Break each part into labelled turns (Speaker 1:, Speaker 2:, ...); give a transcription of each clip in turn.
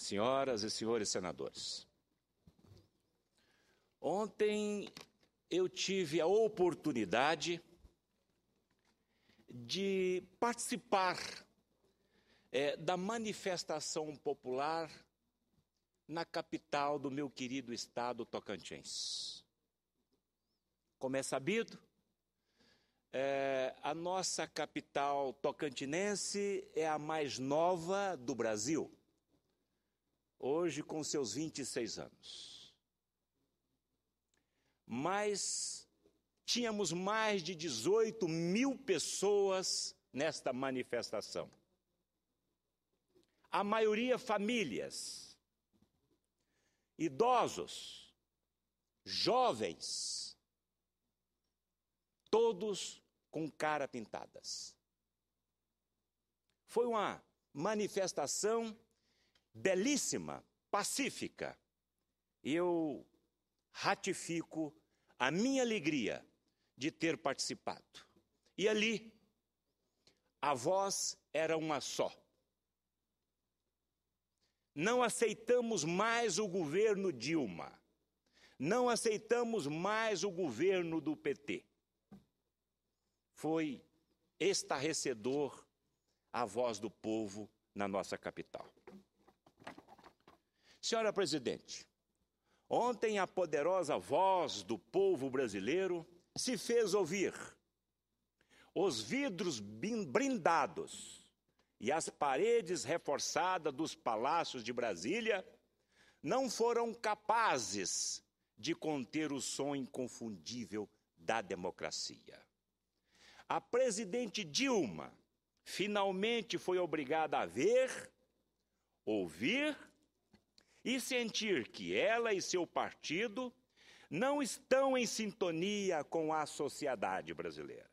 Speaker 1: senhoras e senhores senadores. Ontem eu tive a oportunidade de participar da manifestação popular na capital do meu querido estado Tocantins. Como é sabido, a nossa capital tocantinense é a mais nova do Brasil, hoje com seus 26 anos. Mas tínhamos mais de 18 mil pessoas nesta manifestação. A maioria famílias, idosos, jovens, todos com cara pintadas. Foi uma manifestação belíssima, pacífica. E eu ratifico a minha alegria de ter participado. E ali, a voz era uma só. Não aceitamos mais o governo Dilma. Não aceitamos mais o governo do PT. Foi estarrecedor a voz do povo na nossa capital. Senhora Presidente, ontem a poderosa voz do povo brasileiro se fez ouvir. Os vidros blindados e as paredes reforçadas dos palácios de Brasília não foram capazes de conter o som inconfundível da democracia. A presidente Dilma finalmente foi obrigada a ver, ouvir e sentir que ela e seu partido não estão em sintonia com a sociedade brasileira.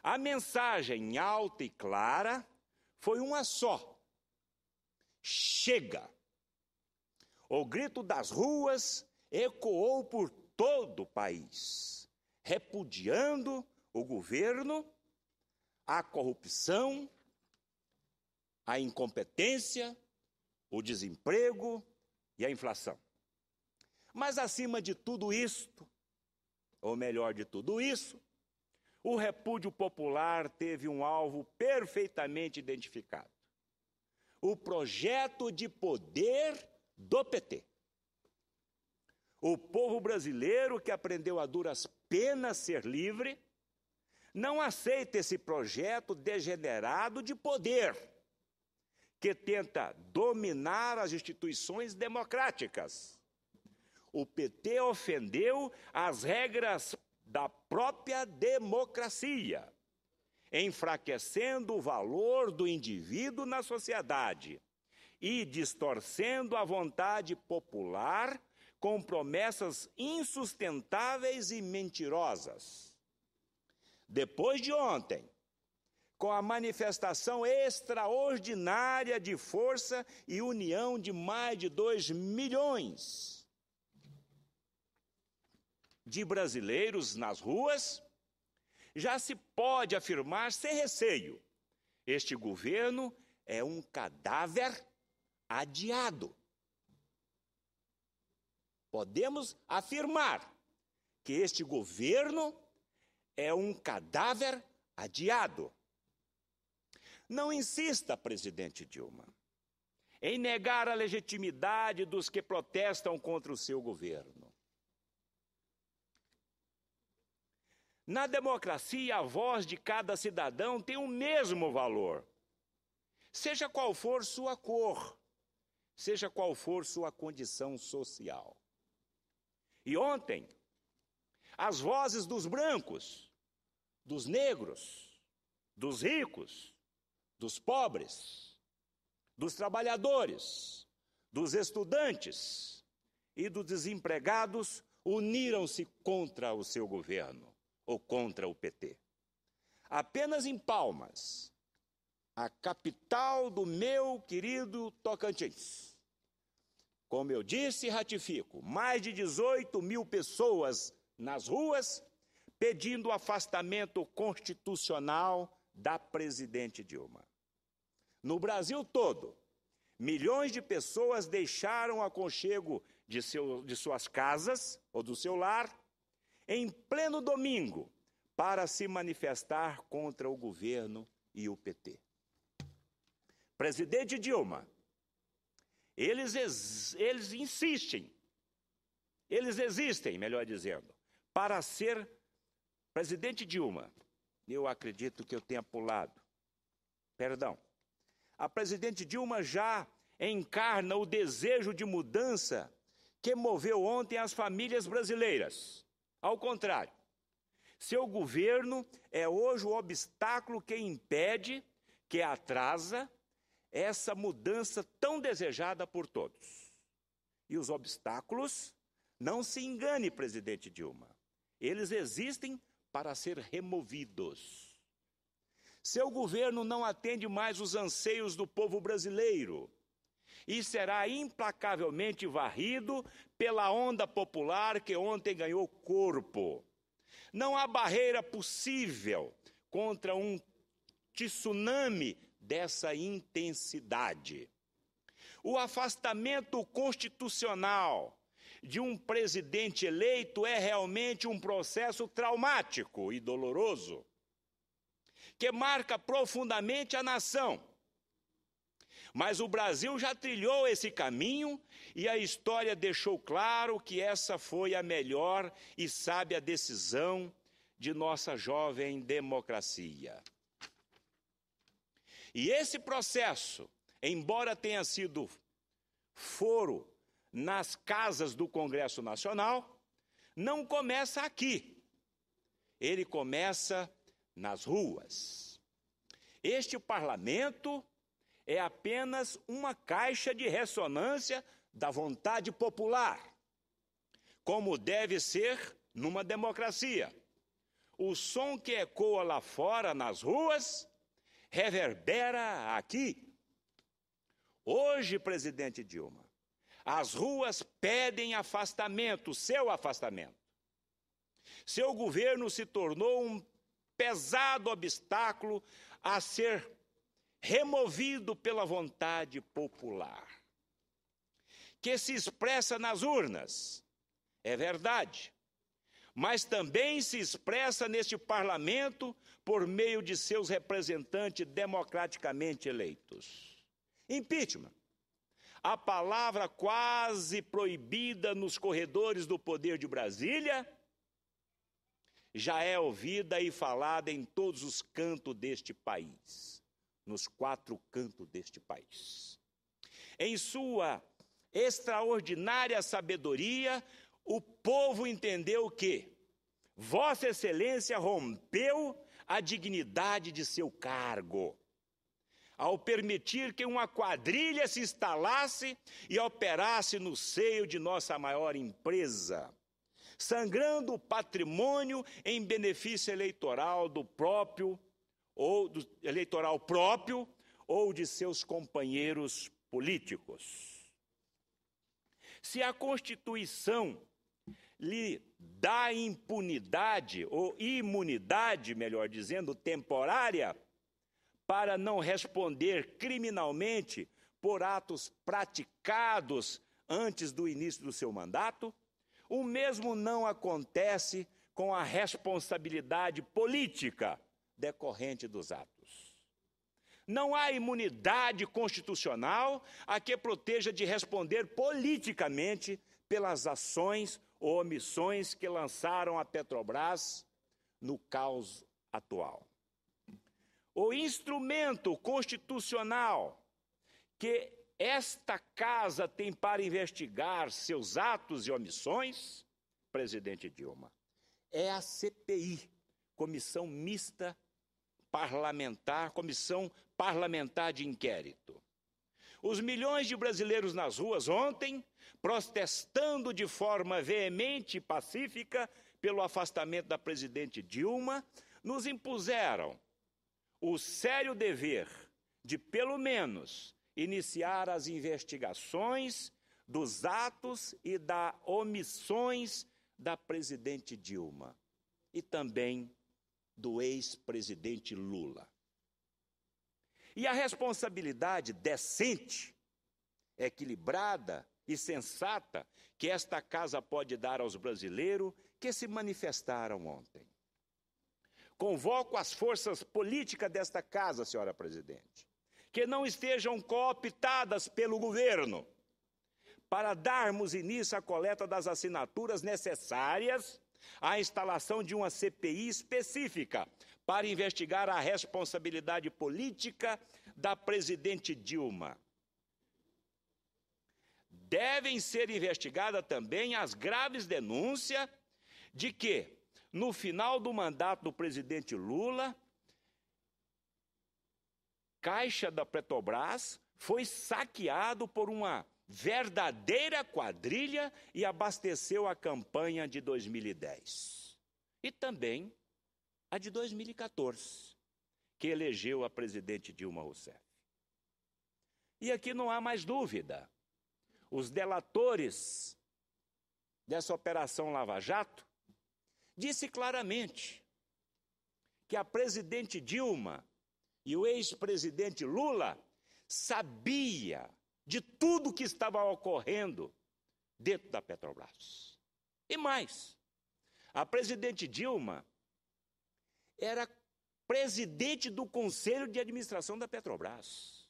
Speaker 1: A mensagem alta e clara foi uma só: chega! O grito das ruas ecoou por todo o país, repudiando o governo, a corrupção, a incompetência, o desemprego e a inflação. Mas acima de tudo isto, ou melhor de tudo isso, o repúdio popular teve um alvo perfeitamente identificado: o projeto de poder do PT. O povo brasileiro, que aprendeu a duras penas ser livre, não aceita esse projeto degenerado de poder, que tenta dominar as instituições democráticas. O PT ofendeu as regras da própria democracia, enfraquecendo o valor do indivíduo na sociedade e distorcendo a vontade popular com promessas insustentáveis e mentirosas. Depois de ontem, com a manifestação extraordinária de força e união de mais de 2 milhões de brasileiros nas ruas, já se pode afirmar sem receio: este governo é um cadáver adiado. Podemos afirmar que este governo é um cadáver adiado. Não insista, presidente Dilma, em negar a legitimidade dos que protestam contra o seu governo. Na democracia, a voz de cada cidadão tem o mesmo valor, seja qual for sua cor, seja qual for sua condição social. E ontem, as vozes dos brancos, dos negros, dos ricos, dos pobres, dos trabalhadores, dos estudantes e dos desempregados uniram-se contra o seu governo, ou contra o PT. Apenas em Palmas, a capital do meu querido Tocantins, como eu disse e ratifico, mais de 18 mil pessoas nas ruas pedindo o afastamento constitucional da presidente Dilma. No Brasil todo, milhões de pessoas deixaram o aconchego de suas casas ou do seu lar em pleno domingo para se manifestar contra o governo e o PT. Presidente Dilma, eles existem, melhor dizendo, para ser presidente Dilma. Eu acredito que eu tenha pulado. Perdão. A presidente Dilma já encarna o desejo de mudança que moveu ontem as famílias brasileiras. Ao contrário, seu governo é hoje o obstáculo que impede, que atrasa essa mudança tão desejada por todos. E os obstáculos, não se engane, presidente Dilma, eles existem para ser removidos. Seu governo não atende mais os anseios do povo brasileiro e será implacavelmente varrido pela onda popular que ontem ganhou corpo. Não há barreira possível contra um tsunami dessa intensidade. O afastamento constitucional de um presidente eleito é realmente um processo traumático e doloroso, que marca profundamente a nação. Mas o Brasil já trilhou esse caminho e a história deixou claro que essa foi a melhor e sábia decisão de nossa jovem democracia. E esse processo, embora tenha sido foro nas casas do Congresso Nacional, não começa aqui. Ele começa nas ruas. Este parlamento é apenas uma caixa de ressonância da vontade popular, como deve ser numa democracia. O som que ecoa lá fora, nas ruas, reverbera aqui. Hoje, presidente Dilma, as ruas pedem afastamento, seu afastamento. Seu governo se tornou um pesado obstáculo a ser removido pela vontade popular, que se expressa nas urnas, é verdade, mas também se expressa neste parlamento por meio de seus representantes democraticamente eleitos. Impeachment, a palavra quase proibida nos corredores do poder de Brasília, já é ouvida e falada em todos os cantos deste país, nos 4 cantos deste país. Em sua extraordinária sabedoria, o povo entendeu que Vossa Excelência rompeu a dignidade de seu cargo, ao permitir que uma quadrilha se instalasse e operasse no seio de nossa maior empresa, sangrando o patrimônio em benefício eleitoral próprio ou de seus companheiros políticos. Se a Constituição lhe dá impunidade, ou imunidade, melhor dizendo, temporária, para não responder criminalmente por atos praticados antes do início do seu mandato, o mesmo não acontece com a responsabilidade política decorrente dos atos. Não há imunidade constitucional a que proteja de responder politicamente pelas ações ou omissões que lançaram a Petrobras no caos atual. O instrumento constitucional que esta casa tem para investigar seus atos e omissões, presidente Dilma, é a CPI, Comissão Mista Parlamentar, Comissão Parlamentar de Inquérito. Os milhões de brasileiros nas ruas ontem, protestando de forma veemente e pacífica pelo afastamento da presidente Dilma, nos impuseram o sério dever de, pelo menos, iniciar as investigações dos atos e das omissões da presidente Dilma e também do ex-presidente Lula. E a responsabilidade decente equilibrada e sensata que esta casa pode dar aos brasileiros que se manifestaram ontem. Convoco as forças políticas desta casa, senhora presidente, que não estejam cooptadas pelo governo, para darmos início à coleta das assinaturas necessárias à instalação de uma CPI específica para investigar a responsabilidade política da presidente Dilma. Devem ser investigadas também as graves denúncias de que, no final do mandato do presidente Lula, Caixa da Petrobras foi saqueado por uma verdadeira quadrilha e abasteceu a campanha de 2010. E também a de 2014, que elegeu a presidente Dilma Rousseff. E aqui não há mais dúvida. Os delatores dessa Operação Lava Jato disse claramente que a presidente Dilma e o ex-presidente Lula sabia de tudo que estava ocorrendo dentro da Petrobras. E mais, a presidente Dilma era presidente do Conselho de Administração da Petrobras.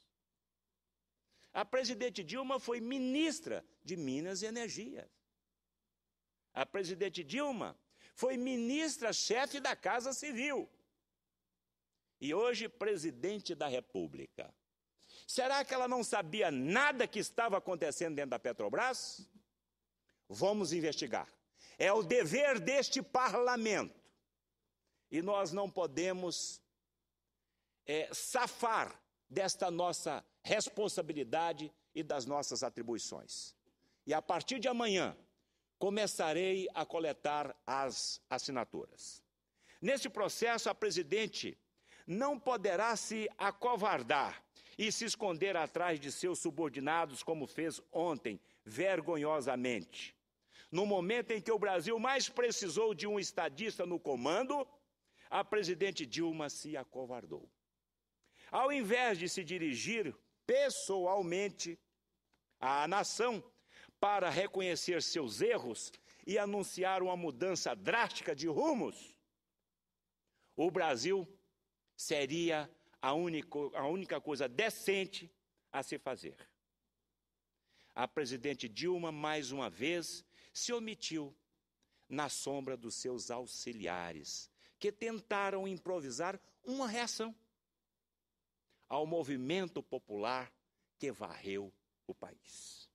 Speaker 1: A presidente Dilma foi ministra de Minas e Energia. A presidente Dilma foi ministra-chefe da Casa Civil. E hoje, presidente da República. Será que ela não sabia nada que estava acontecendo dentro da Petrobras? Vamos investigar. É o dever deste parlamento. E nós não podemos safar desta nossa responsabilidade e das nossas atribuições. E a partir de amanhã, começarei a coletar as assinaturas. Nesse processo, a presidente não poderá se acovardar e se esconder atrás de seus subordinados, como fez ontem, vergonhosamente. No momento em que o Brasil mais precisou de um estadista no comando, a presidente Dilma se acovardou. Ao invés de se dirigir pessoalmente à nação para reconhecer seus erros e anunciar uma mudança drástica de rumos, o Brasil seria a única coisa decente a se fazer. A presidente Dilma, mais uma vez, se omitiu na sombra dos seus auxiliares, que tentaram improvisar uma reação ao movimento popular que varreu o país.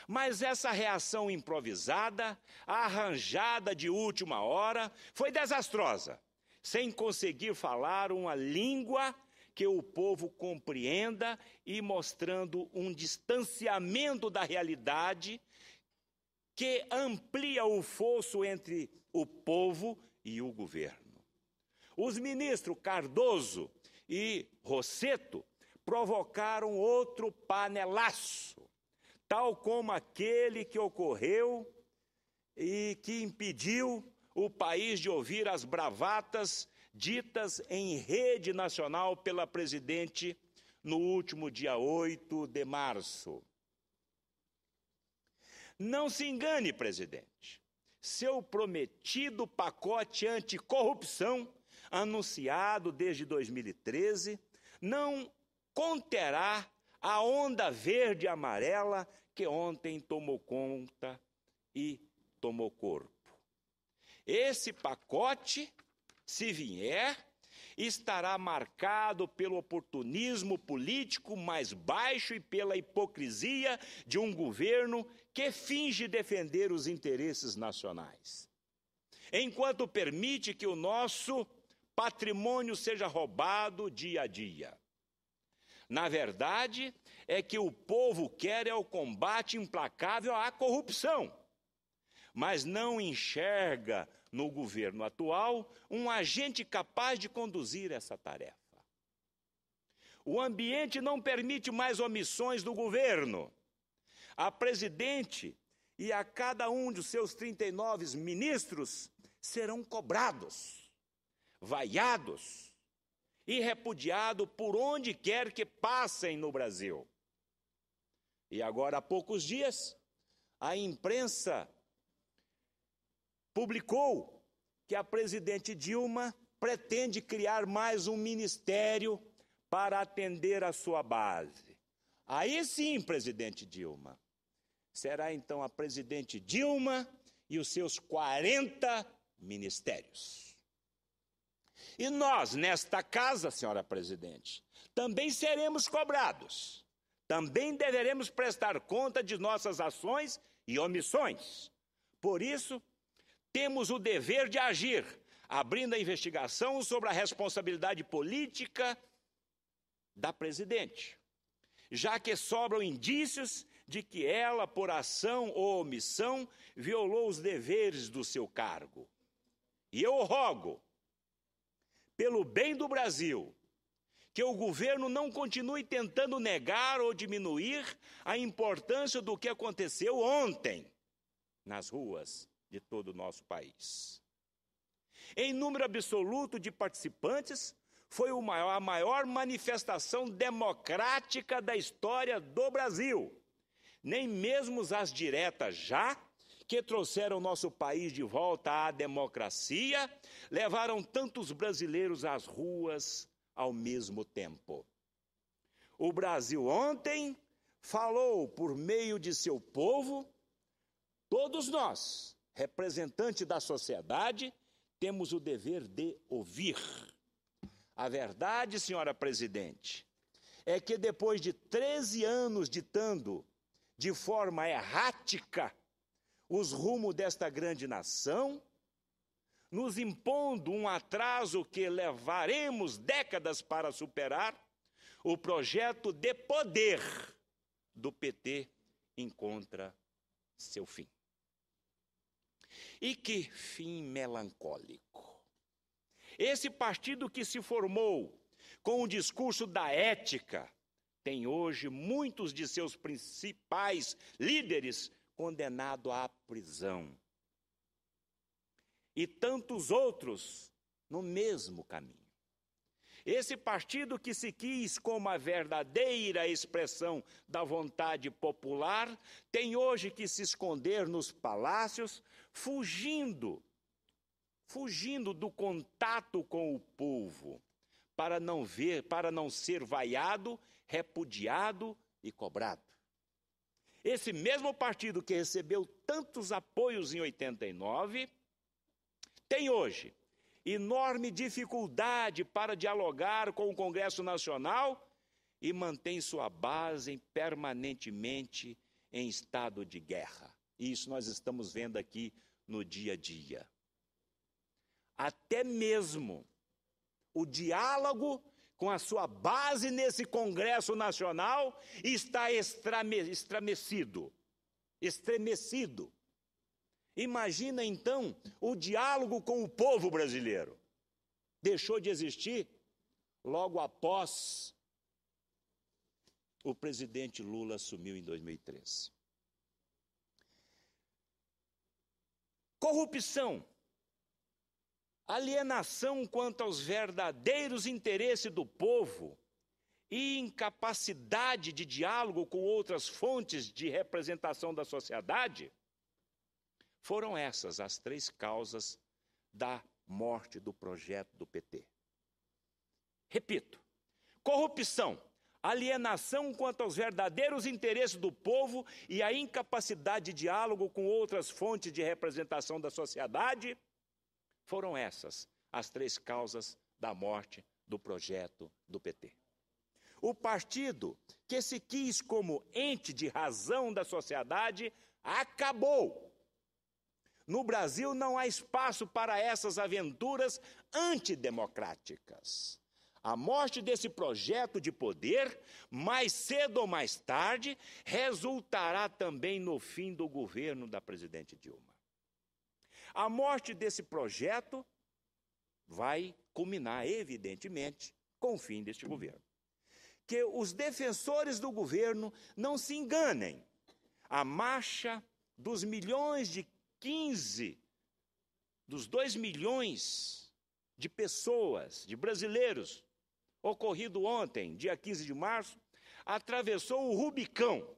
Speaker 1: Mas essa reação improvisada, arranjada de última hora, foi desastrosa, sem conseguir falar uma língua que o povo compreenda e mostrando um distanciamento da realidade que amplia o fosso entre o povo e o governo. Os ministros Cardoso e Rossetto provocaram outro panelaço, tal como aquele que ocorreu e que impediu o país de ouvir as bravatas ditas em rede nacional pela presidente no último dia 8 de março. Não se engane, presidente. Seu prometido pacote anticorrupção, anunciado desde 2013, não conterá a onda verde e amarela que ontem tomou conta e tomou corpo. Esse pacote, se vier, estará marcado pelo oportunismo político mais baixo e pela hipocrisia de um governo que finge defender os interesses nacionais, enquanto permite que o nosso patrimônio seja roubado dia a dia. Na verdade, é que o povo quer o combate implacável à corrupção, mas não enxerga no governo atual um agente capaz de conduzir essa tarefa. O ambiente não permite mais omissões do governo. A presidente e a cada um de seus 39 ministros serão cobrados, vaiados e repudiados por onde quer que passem no Brasil. E agora, há poucos dias, a imprensa publicou que a presidente Dilma pretende criar mais um ministério para atender a sua base. Aí sim, presidente Dilma, será então a presidente Dilma e os seus 40 ministérios. E nós, nesta casa, senhora presidente, também seremos cobrados. Também deveremos prestar conta de nossas ações e omissões. Por isso, temos o dever de agir, abrindo a investigação sobre a responsabilidade política da presidente, já que sobram indícios de que ela, por ação ou omissão, violou os deveres do seu cargo. E eu rogo, pelo bem do Brasil, que o governo não continue tentando negar ou diminuir a importância do que aconteceu ontem nas ruas de todo o nosso país. Em número absoluto de participantes, foi a maior manifestação democrática da história do Brasil. Nem mesmo as diretas já, que trouxeram nosso país de volta à democracia, levaram tantos brasileiros às ruas ao mesmo tempo. O Brasil ontem falou por meio de seu povo. Todos nós, representantes da sociedade, temos o dever de ouvir. A verdade, senhora presidente, é que depois de 13 anos ditando de forma errática os rumos desta grande nação, nos impondo um atraso que levaremos décadas para superar, o projeto de poder do PT encontra seu fim. E que fim melancólico! Esse partido que se formou com o discurso da ética tem hoje muitos de seus principais líderes condenados à prisão. E tantos outros no mesmo caminho. Esse partido que se quis como a verdadeira expressão da vontade popular, tem hoje que se esconder nos palácios, fugindo do contato com o povo, para não ser vaiado, repudiado e cobrado. Esse mesmo partido que recebeu tantos apoios em 89, tem hoje enorme dificuldade para dialogar com o Congresso Nacional e mantém sua base permanentemente em estado de guerra. E isso nós estamos vendo aqui no dia a dia. Até mesmo o diálogo com a sua base nesse Congresso Nacional está estremecido. Imagina, então, o diálogo com o povo brasileiro. Deixou de existir logo após o presidente Lula assumiu em 2013. Corrupção, alienação quanto aos verdadeiros interesses do povo e incapacidade de diálogo com outras fontes de representação da sociedade, foram essas as 3 causas da morte do projeto do PT. Repito, corrupção, alienação quanto aos verdadeiros interesses do povo e a incapacidade de diálogo com outras fontes de representação da sociedade, foram essas as 3 causas da morte do projeto do PT. O partido que se quis como ente de razão da sociedade acabou. No Brasil não há espaço para essas aventuras antidemocráticas. A morte desse projeto de poder, mais cedo ou mais tarde, resultará também no fim do governo da presidente Dilma. A morte desse projeto vai culminar, evidentemente, com o fim deste governo. Que os defensores do governo não se enganem. A marcha dos 2 milhões de pessoas, de brasileiros, ocorrido ontem, dia 15 de março, atravessou o Rubicão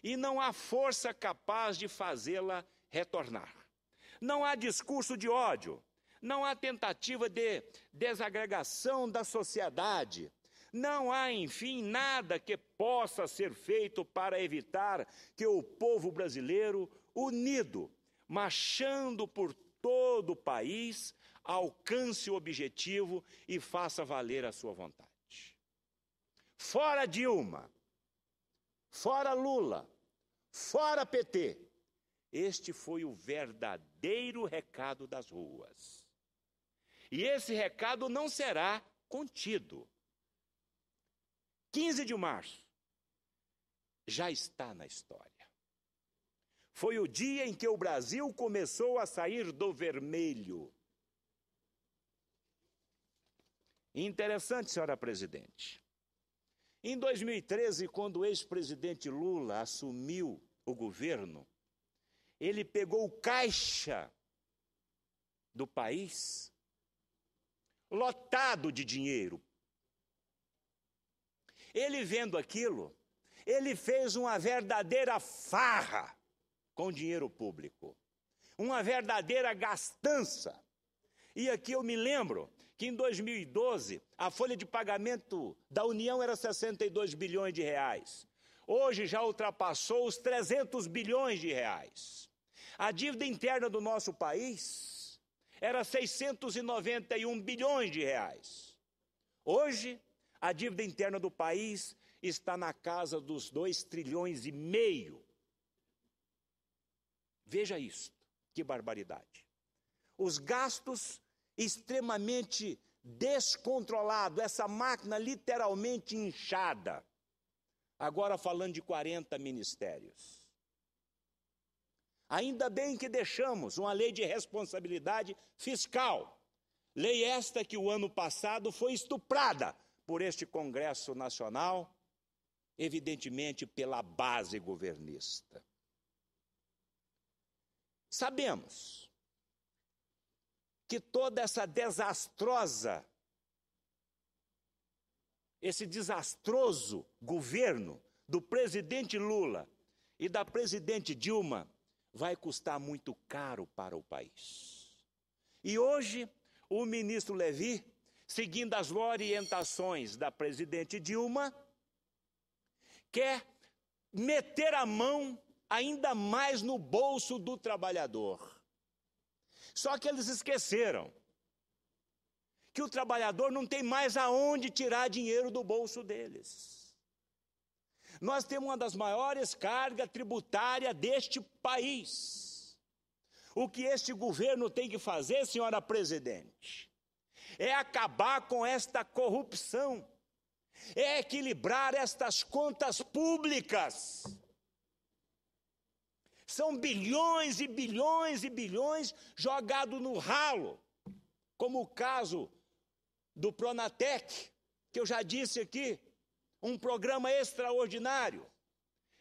Speaker 1: e não há força capaz de fazê-la retornar. Não há discurso de ódio, não há tentativa de desagregação da sociedade, não há, enfim, nada que possa ser feito para evitar que o povo brasileiro, unido, marchando por todo o país, alcance o objetivo e faça valer a sua vontade. Fora Dilma, fora Lula, fora PT. Este foi o verdadeiro recado das ruas. E esse recado não será contido. 15 de março já está na história. Foi o dia em que o Brasil começou a sair do vermelho. Interessante, senhora presidente. Em 2013, quando o ex-presidente Lula assumiu o governo, ele pegou o caixa do país lotado de dinheiro. Ele vendo aquilo, ele fez uma verdadeira farra com dinheiro público, uma verdadeira gastança. E aqui eu me lembro que em 2012, a folha de pagamento da União era 62 bilhões de reais. Hoje já ultrapassou os 300 bilhões de reais. A dívida interna do nosso país era 691 bilhões de reais. Hoje, a dívida interna do país está na casa dos 2,5 trilhões. Veja isso, que barbaridade. Os gastos extremamente descontrolados, essa máquina literalmente inchada. Agora falando de 40 ministérios. Ainda bem que deixamos uma lei de responsabilidade fiscal. Lei esta que o ano passado foi estuprada por este Congresso Nacional, evidentemente pela base governista. Sabemos que toda esse desastroso governo do presidente Lula e da presidente Dilma vai custar muito caro para o país. E hoje, o ministro Levi, seguindo as orientações da presidente Dilma, quer meter a mão ainda mais no bolso do trabalhador. Só que eles esqueceram que o trabalhador não tem mais aonde tirar dinheiro do bolso deles. Nós temos uma das maiores cargas tributárias deste país. O que este governo tem que fazer, senhora presidente, é acabar com esta corrupção, é equilibrar estas contas públicas. São bilhões e bilhões e bilhões jogados no ralo, como o caso do Pronatec, que eu já disse aqui, um programa extraordinário,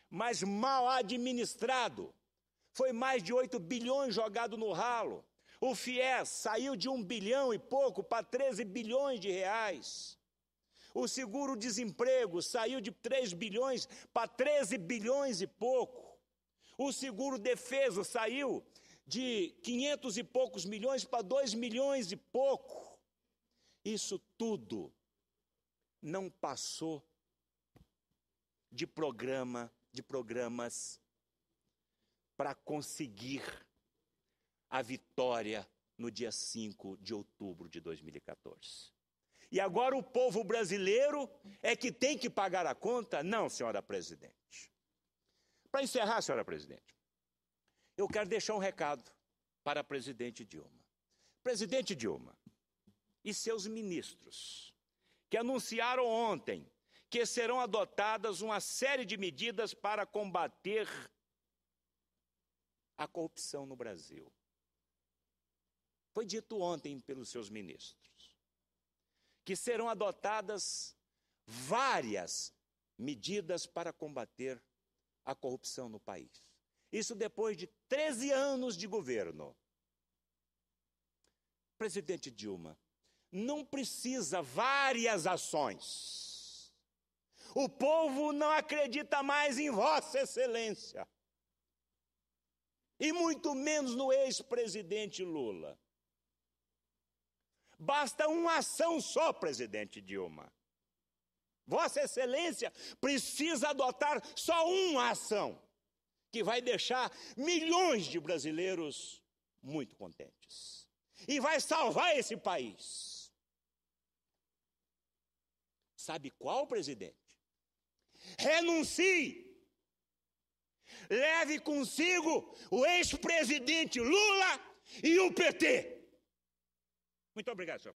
Speaker 1: mas mal administrado. Foi mais de 8 bilhões jogado no ralo. O FIES saiu de 1 bilhão e pouco para 13 bilhões de reais. O seguro-desemprego saiu de 3 bilhões para 13 bilhões e pouco. O seguro-defeso saiu de 500 e poucos milhões para 2 milhões e pouco. Isso tudo não passou de programas para conseguir a vitória no dia 5 de outubro de 2014. E agora o povo brasileiro é que tem que pagar a conta? Não, senhora presidente. Para encerrar, senhora presidente, eu quero deixar um recado para a presidente Dilma. Presidente Dilma e seus ministros, que anunciaram ontem que serão adotadas uma série de medidas para combater a corrupção no Brasil. Foi dito ontem pelos seus ministros que serão adotadas várias medidas para combater a corrupção no país. Isso depois de 13 anos de governo. Presidente Dilma, não precisa várias ações. O povo não acredita mais em Vossa Excelência. E muito menos no ex-presidente Lula. Basta uma ação só, presidente Dilma. Vossa Excelência precisa adotar só uma ação, que vai deixar milhões de brasileiros muito contentes. E vai salvar esse país. Sabe qual, presidente? Renuncie. Leve consigo o ex-presidente Lula e o PT. Muito obrigado, senhor.